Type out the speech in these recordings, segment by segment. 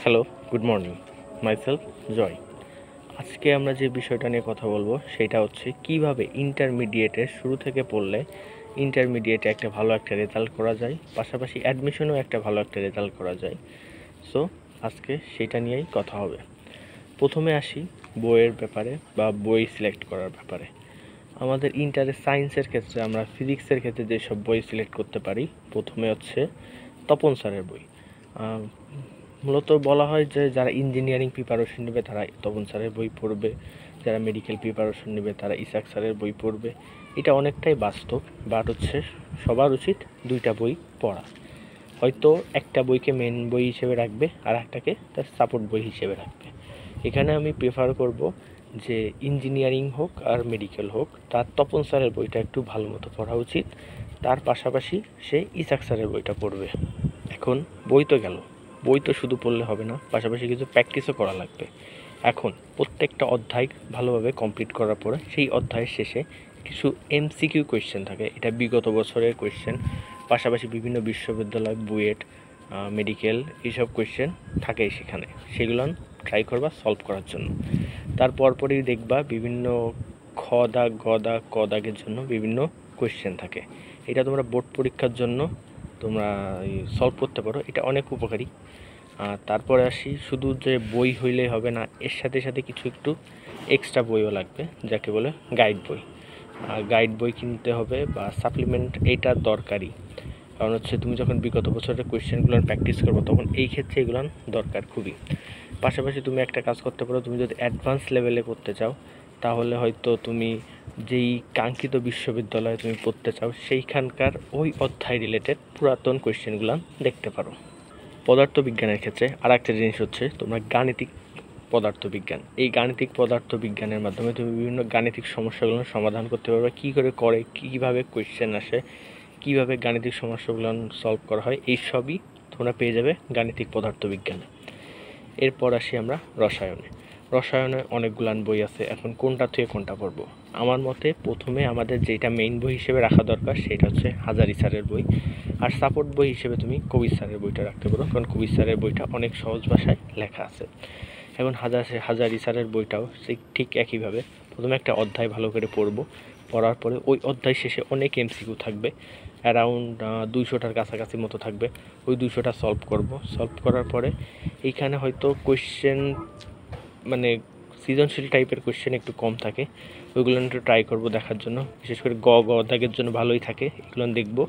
Hello, good morning. Myself জয়। আজকে আমরা যে বিষয়টা নিয়ে কথা বলবো সেটা হচ্ছে কিভাবে ইন্টারমিডিয়েটের শুরু থেকে পড়লে ইন্টারমিডিয়েটে একটা ভালো একটা রেজাল্ট করা যায়, পাশাপাশি অ্যাডমিশনেও একটা ভালো একটা রেজাল্ট করা যায়। সো আজকে সেটা নিয়েই কথা হবে। প্রথমে আসি বইয়ের ব্যাপারে বা বই সিলেক্ট করার ব্যাপারে। আমাদের ইন্টারের সায়েন্সের ক্ষেত্রে আমরা ফিজিক্সের ক্ষেত্রে যেসব বই সিলেক্ট করতে পারি, প্রথমে হচ্ছে তপন স্যারের বই। মূলত বলা হয় যে যারা ইঞ্জিনিয়ারিং প্রিপারেশন নেবে তারা তপন স্যারের বই পড়বে, যারা মেডিকেল প্রিপারেশন নেবে তারা ইসাক স্যারের বই পড়বে। এটা অনেকটাই বাস্তব, বাট হচ্ছে সবার উচিত দুইটা বই পড়া। হয়তো একটা বইকে মেন বই হিসেবে রাখবে আর একটাকে তার সাপোর্ট বই হিসেবে রাখবে। এখানে আমি প্রেফার করব যে ইঞ্জিনিয়ারিং হোক আর মেডিকেল হোক, তার তপন স্যারের বইটা একটু ভালো মতো পড়া উচিত। তার পাশাপাশি সে ইসাক স্যারের বইটা পড়বে। এখন বই তো গেল, বই তো শুধু পড়লে হবে না, পাশাপাশি কিছু প্র্যাকটিসও করা লাগবে। এখন প্রত্যেকটা অধ্যায় ভালোভাবে কমপ্লিট করার পরে সেই অধ্যায়ের শেষে কিছু এমসিকিউ কোয়েশ্চেন থাকে। এটা বিগত বছরের কোয়েশ্চেন, পাশাপাশি বিভিন্ন বিশ্ববিদ্যালয়, বুয়েট, মেডিকেল এইসব কোয়েশ্চেন থাকে সেখানে। সেগুলো ট্রাই করবা সলভ করার জন্য। তারপরই দেখবা বিভিন্ন খ দাগ, গ দাগ, ক দাগের জন্য বিভিন্ন কোয়েশ্চেন থাকে। এটা তোমরা বোর্ড পরীক্ষার জন্য তোমরা সলভ করতে পারো, এটা অনেক উপকারী। তারপরে আসি, শুধু যে বই হইলেই হবে না, এর সাথে সাথে কিছু একটু এক্সট্রা বইও লাগবে, যাকে বলে গাইড বই। গাইড বই কিনতে হবে বা সাপ্লিমেন্ট, এইটা দরকারি। কারণ হচ্ছে তুমি যখন বিগত বছরের কোয়েশ্চেনগুলো প্র্যাকটিস করবো তখন এই ক্ষেত্রে এগুলো দরকার খুবই। পাশাপাশি তুমি একটা কাজ করতে পারো, তুমি যদি অ্যাডভান্স লেভেলে পড়তে চাও তাহলে হয়তো তুমি যেই কাঙ্ক্ষিত বিশ্ববিদ্যালয়ে তুমি পড়তে চাও সেইখানকার ওই অধ্যায় রিলেটেড পুরাতন কোয়েশ্চেনগুলো দেখতে পারো। পদার্থবিজ্ঞানের ক্ষেত্রে আর একটা জিনিস হচ্ছে তোমরা গাণিতিক পদার্থবিজ্ঞান। এই গাণিতিক পদার্থবিজ্ঞানের মাধ্যমে তুমি বিভিন্ন গাণিতিক সমস্যাগুলো সমাধান করতে পারবে। কী করে কীভাবে কোয়েশ্চেন আসে, কীভাবে গাণিতিক সমস্যাগুলো সলভ করা হয়, এই সবই তোমরা পেয়ে যাবে গাণিতিক পদার্থবিজ্ঞানে। এরপর আসি আমরা রসায়নে অনেকগুলান বই আছে। এখন কোনটা থেকে কোনটা পড়বো? আমার মতে প্রথমে আমাদের যেটা মেইন বই হিসেবে রাখা দরকার সেটা হচ্ছে হাজারি স্যারের বই, আর সাপোর্ট বই হিসেবে তুমি কবির স্যারের বইটা রাখতে পারো, কারণ কবির স্যারের বইটা অনেক সহজ ভাষায় লেখা আছে। এখন হাজারি স্যারের বইটাও ঠিক একইভাবে প্রথমে একটা অধ্যায় ভালো করে পড়বো, পড়ার পরে ওই অধ্যায় শেষে অনেক এমসিকিউ থাকবে, অ্যারাউন্ড 200টার কাছাকাছি মতো থাকবে। ওই 200টা সলভ করার পরে এইখানে হয়তো কোয়েশ্চেন মানে সৃজনশীল টাইপের কোয়েশ্চেন একটু কম থাকে, ওইগুলো একটু ট্রাই করবো দেখার জন্য। বিশেষ করে গ অধ্যায়ের জন্য ভালোই থাকে, এগুলো দেখবো।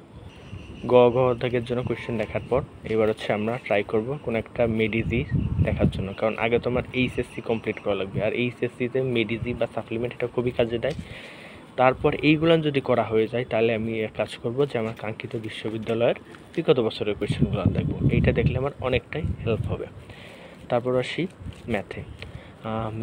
গ অধ্যায়ের জন্য কোয়েশ্চেন দেখার পর এবার হচ্ছে আমরা ট্রাই করব কোনো একটা মেডিজি দেখার জন্য, কারণ আগে তো আমার এইচএসসি কমপ্লিট করা লাগবে, আর এইচএসসিতে মেডিজি বা সাপ্লিমেন্ট এটা খুবই কাজে দেয়। তারপর এইগুলো যদি করা হয়ে যায় তাহলে আমি এক কাজ করবো যে আমার কাঙ্ক্ষিত বিশ্ববিদ্যালয়ের বিগত বছরের কোয়েশ্চেনগুলো দেখবো, এইটা দেখলে আমার অনেকটাই হেল্প হবে। তারপর আসি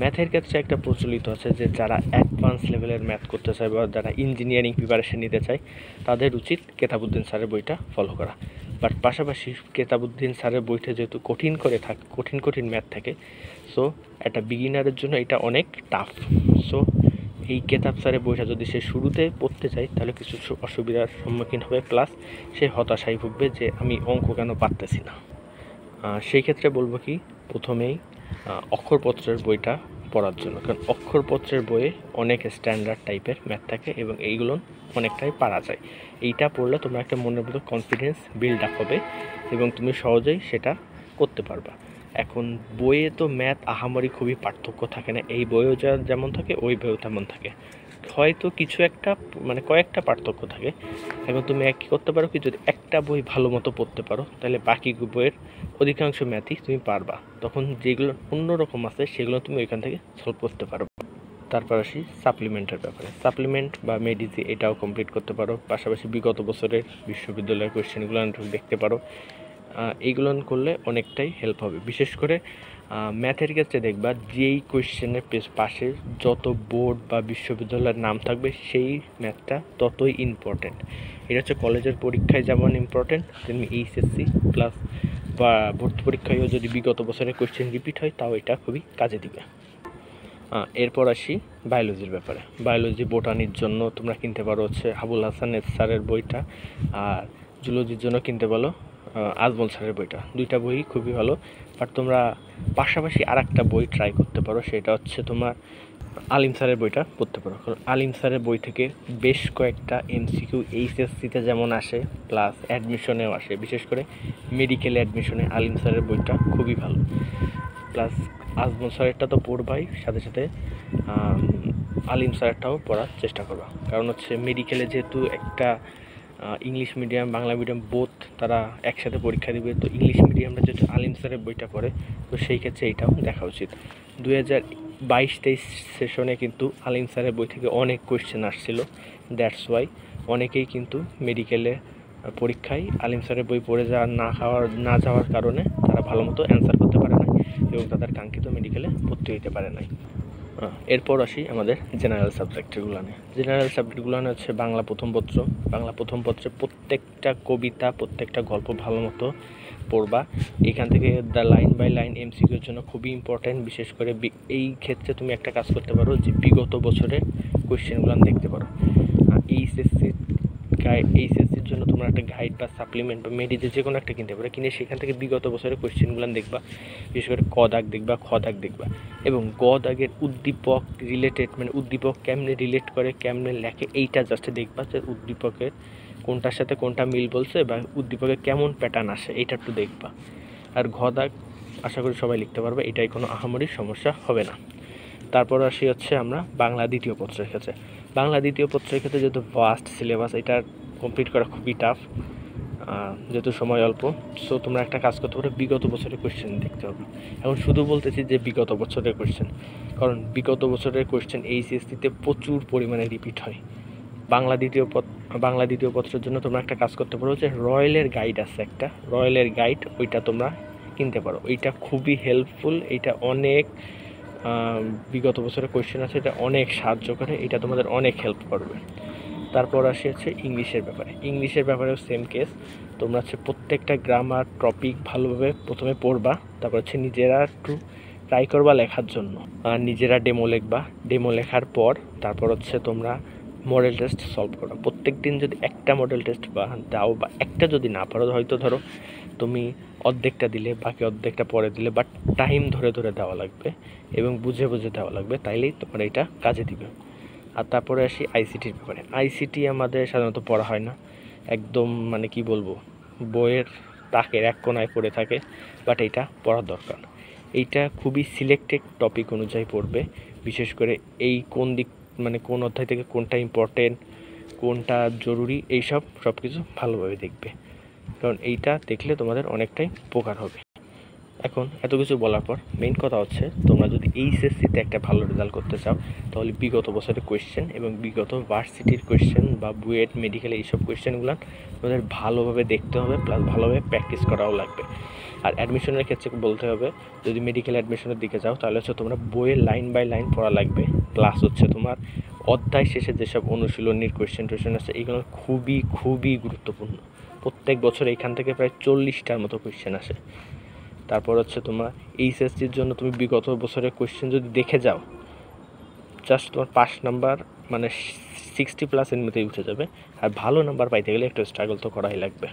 ম্যাথের ক্ষেত্রে একটা প্রচলিত আছে যে যারা অ্যাডভান্স লেভেলের ম্যাথ করতে চায় বা যারা ইঞ্জিনিয়ারিং প্রিপারেশন নিতে চায় তাদের উচিত কেতাবুদ্দিন স্যারের বইটা ফলো করা। বাট পাশাপাশি কেতাবুদ্দিন স্যারের বইটা যেহেতু কঠিন ম্যাথ থাকে, সো একটা বিগিনারের জন্য এটা অনেক টাফ। সো এই কেতাব স্যারের বইটা যদি সে শুরুতে পড়তে চায় তাহলে কিছু অসুবিধার সম্মুখীন হবে, প্লাস সে হতাশায় ভুগবে যে আমি অঙ্ক কেন পারতেছি না। সেই ক্ষেত্রে বলবো কি, প্রথমেই অক্ষরপত্রের বইটা পড়ার জন্য, কারণ অক্ষরপত্রের বইয়ে অনেক স্ট্যান্ডার্ড টাইপের ম্যাথ থাকে এবং এইগুলো অনেকটাই পারা যায়। এইটা পড়লে তোমার একটা মনের মতো কনফিডেন্স বিল্ড আপ হবে এবং তুমি সহজেই সেটা করতে পারবা। এখন বইয়ে তো ম্যাথ আহামরি খুবই পার্থক্য থাকে না, এই বইও যেমন থাকে ওই বইও তেমন থাকে, হয়তো কিছু একটা কয়েকটা পার্থক্য থাকে। এখন তুমি কী করতে পারো কি, যদি একটা বই ভালো মতো পড়তে পারো তাহলে বাকি বইয়ের অধিকাংশ ম্যাথই তুমি পারবা, তখন যেগুলো অন্যরকম আছে সেগুলো তুমি ওইখান থেকে সলভ করতে পারো। তারপর আসি সাপ্লিমেন্টের ব্যাপারে। সাপ্লিমেন্ট বা মেডিজি এটাও কমপ্লিট করতে পারো, পাশাপাশি বিগত বছরের বিশ্ববিদ্যালয়ের কোয়েশ্চেনগুলো দেখতে পারো। এইগুলো করলে অনেকটাই হেল্প হবে। বিশেষ করে ম্যাথের ক্ষেত্রে দেখবা যেই কোয়েশ্চেনের পাশে যত বোর্ড বা বিশ্ববিদ্যালয়ের নাম থাকবে সেই ম্যাথটা ততই ইম্পর্টেন্ট। এটা হচ্ছে কলেজের পরীক্ষায় যেমন ইম্পর্টেন্ট, তেমনি এইচএসসি প্লাস বা ভর্তি পরীক্ষায়ও যদি বিগত বছরের কোয়েশ্চেন রিপিট হয় তাও এটা খুবই কাজে দিবে। এরপর আসি বায়োলজির ব্যাপারে। বায়োলজি বোটানির জন্য তোমরা কিনতে পারো হচ্ছে আবুল হাসান স্যারের বইটা, আর জুলজির জন্য কিনতে পারো আজমল স্যারের বইটা। দুইটা বই খুবই ভালো, বাট তোমরা পাশাপাশি আর একটা বই ট্রাই করতে পারো, সেটা হচ্ছে তোমার আলিম স্যারের বইটা পড়তে পারো। কারণ আলিম স্যারের বই থেকে বেশ কয়েকটা এমসিকিউ এইচএসসিতে যেমন আসে প্লাস অ্যাডমিশনেও আসে, বিশেষ করে মেডিকেল অ্যাডমিশনে আলিম স্যারের বইটা খুবই ভালো। প্লাস আজমল স্যারেরটা তো পড়বাই, সাথে সাথে আলিম স্যারেরটাও পড়ার চেষ্টা করবা। কারণ হচ্ছে মেডিকেলে যেহেতু একটা English medium Bangla medium both তারা একসাথে পরীক্ষা দিবে, তো ইংলিশ মিডিয়ামটা যেহেতু আলিম স্যারের বইটা পড়ে, তো সেই ক্ষেত্রে এটাও দেখা উচিত। 2022-23 সেশনে কিন্তু আলিম স্যারের বই থেকে অনেক কোয়েশ্চেন আসছিল, দ্যাটস ওয়াই অনেকেই কিন্তু মেডিকেলে পরীক্ষায় আলিম স্যারের বই পড়ে না যাওয়ার কারণে তারা ভালো মতো অ্যান্সার করতে পারে না এবং তাদের কাঙ্ক্ষিত মেডিকেলে ভর্তি হতে পারে নাই। এরপর আসি আমাদের জেনারেল সাবজেক্টগুলো নিয়ে। জেনারেল সাবজেক্টগুলো হচ্ছে বাংলা প্রথম পত্র। বাংলা প্রথম পত্রে প্রত্যেকটা কবিতা প্রত্যেকটা গল্প ভালো মতো পড়বা। এখান থেকে দ্য লাইন বাই লাইন এমসিকিউর জন্য খুবই ইম্পর্ট্যান্ট। বিশেষ করে এই ক্ষেত্রে তুমি একটা কাজ করতে পারো যে বিগত বছরের কোয়েশ্চেনগুলো দেখতে পারো। এইচএসসির জন্য তোমরা একটা গাইড বা সাপ্লিমেন্ট বা মেডিজে যে কোনো একটা কিনতে পারো, কিনে সেখান থেকে বিগত বছরের কোয়েশ্চেনগুলো দেখবা। বিশেষ করে ক দাগ দেখবা, খ দাগ দেখবা এবং গ দাগের উদ্দীপক রিলেটেড, মানে উদ্দীপক কেমনে রিলেট করে কেমনে লেখে, এইটা জাস্ট দেখবা যে উদ্দীপকের কোনটার সাথে কোনটা মিল বলছে বা উদ্দীপকের কেমন প্যাটার্ন আসে, এইটা একটু দেখবা। আর ঘ দাগ আশা করি সবাই লিখতে পারবে, এটাই কোনো আহামরি সমস্যা হবে না। তারপর আসি হচ্ছে আমরা বাংলা দ্বিতীয় পত্রের ক্ষেত্রে। বাংলা দ্বিতীয় পত্রের ক্ষেত্রে যেহেতু ভাস্ট সিলেবাস, এটা কমপ্লিট করা খুবই টাফ, যেহেতু সময় অল্প। সো তোমরা একটা কাজ করতে পারো, বিগত বছরের কোয়েশ্চেন দেখতে হবে। এখন শুধু বলতেছি যে বিগত বছরের কোয়েশ্চেন, কারণ বিগত বছরের কোয়েশ্চেন এইচএসসিতে প্রচুর পরিমাণে রিপিট হয়। বাংলা দ্বিতীয় পত্রের জন্য তোমরা একটা কাজ করতে পারো যে রয়্যালের গাইড আছে একটা, রয়্যালের গাইড, ওইটা তোমরা কিনতে পারো। ওইটা খুবই হেল্পফুল, এইটা অনেক বিগত বছরের কোয়েশ্চেন আছে, এটা অনেক সাহায্য করে, এটা তোমাদের অনেক হেল্প করবে। তারপর আসি হচ্ছে ইংলিশের ব্যাপারেও সেম কেস। তোমরা হচ্ছে প্রত্যেকটা গ্রামার টপিক ভালোভাবে প্রথমে পড়বা, তারপর হচ্ছে নিজেরা একটু ট্রাই করবা লেখার জন্য, আর নিজেরা ডেমো লেখার পর তারপর হচ্ছে তোমরা মডেল টেস্ট সলভ করো। প্রত্যেক দিন যদি একটা মডেল টেস্ট দাও বা একটা যদি না পারো, হয়তো ধরো তুমি অর্ধেকটা দিলে বাকি অর্ধেকটা পরে দিলে, বাট টাইম ধরে দেওয়া লাগবে এবং বুঝে দেওয়া লাগবে, তাইলেই তোমার এটা কাজে দিবে। আর তারপরে আসি আইসিটির ব্যাপারে। আইসিটি আমাদের সাধারণত পড়া হয় না, একদম মানে কি বলবো, বইয়ের তাকের এক কোনায় পড়ে থাকে, বাট এইটা পড়ার দরকার। এইটা খুবই সিলেক্টেড টপিক অনুযায়ী পড়বে, বিশেষ করে এই কোন দিক মানে কোন অধ্যায় থেকে কোনটা ইম্পর্টেন্ট কোনটা জরুরি, এইসব সব কিছু ভালোভাবে দেখবে, কারণ এইটা দেখলে তোমাদের অনেকটাই উপকার হবে। এখন এত কিছু বলার পর মেইন কথা হচ্ছে, তোমরা যদি এইচএসসিতে একটা ভালো রেজাল্ট করতে চাও, তাহলে বিগত বছরের কোয়েশ্চেন এবং বিগত ভার্সিটির কোয়েশ্চেন বা বুয়েট মেডিকেল এইসব কোয়েশ্চেনগুলো তোমাদের ভালোভাবে দেখতে হবে, প্লাস ভালোভাবে প্র্যাকটিস করাও লাগবে। আর অ্যাডমিশনের ক্ষেত্রে বলতে হবে, যদি মেডিকেল অ্যাডমিশনের দিকে যাও তাহলে হচ্ছে তোমরা বইয়ের লাইন বাই লাইন পড়া লাগবে, প্লাস হচ্ছে তোমার অধ্যায় শেষে যেসব অনুশীলনীর কোয়েশ্চেন আছে এগুলো খুবই গুরুত্বপূর্ণ। প্রত্যেক বছর এইখান থেকে প্রায় 40টার মতো কোয়েশ্চেন আসে। তারপর হচ্ছে তোমার এইচএসসির জন্য তুমি বিগত বছরের কোয়েশ্চেন যদি দেখে যাও, জাস্ট তোমার পাস নাম্বার মানে 60+ এর মধ্যেই উঠে যাবে। আর ভালো নাম্বার পাইতে গেলে একটু স্ট্রাগল তো করাই লাগবে।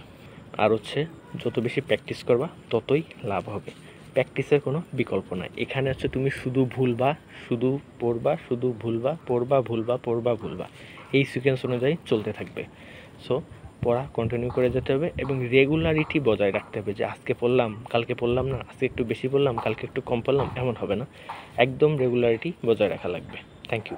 আর হচ্ছে যত বেশি প্র্যাকটিস করবা ততই লাভ হবে, প্র্যাকটিসের কোনো বিকল্প নাই। এখানে হচ্ছে তুমি শুধু ভুলবা, এই সিকোয়েন্স অনুযায়ী চলতে থাকবে। সো পড়া কন্টিনিউ করে যেতে হবে এবং রেগুলারিটি বজায় রাখতে হবে, যে আজকে পড়লাম কালকে পড়লাম না, আজকে একটু বেশি পড়লাম কালকে একটু কম পড়লাম, এমন হবে না। একদম রেগুলারিটি বজায় রাখা লাগবে। Thank you.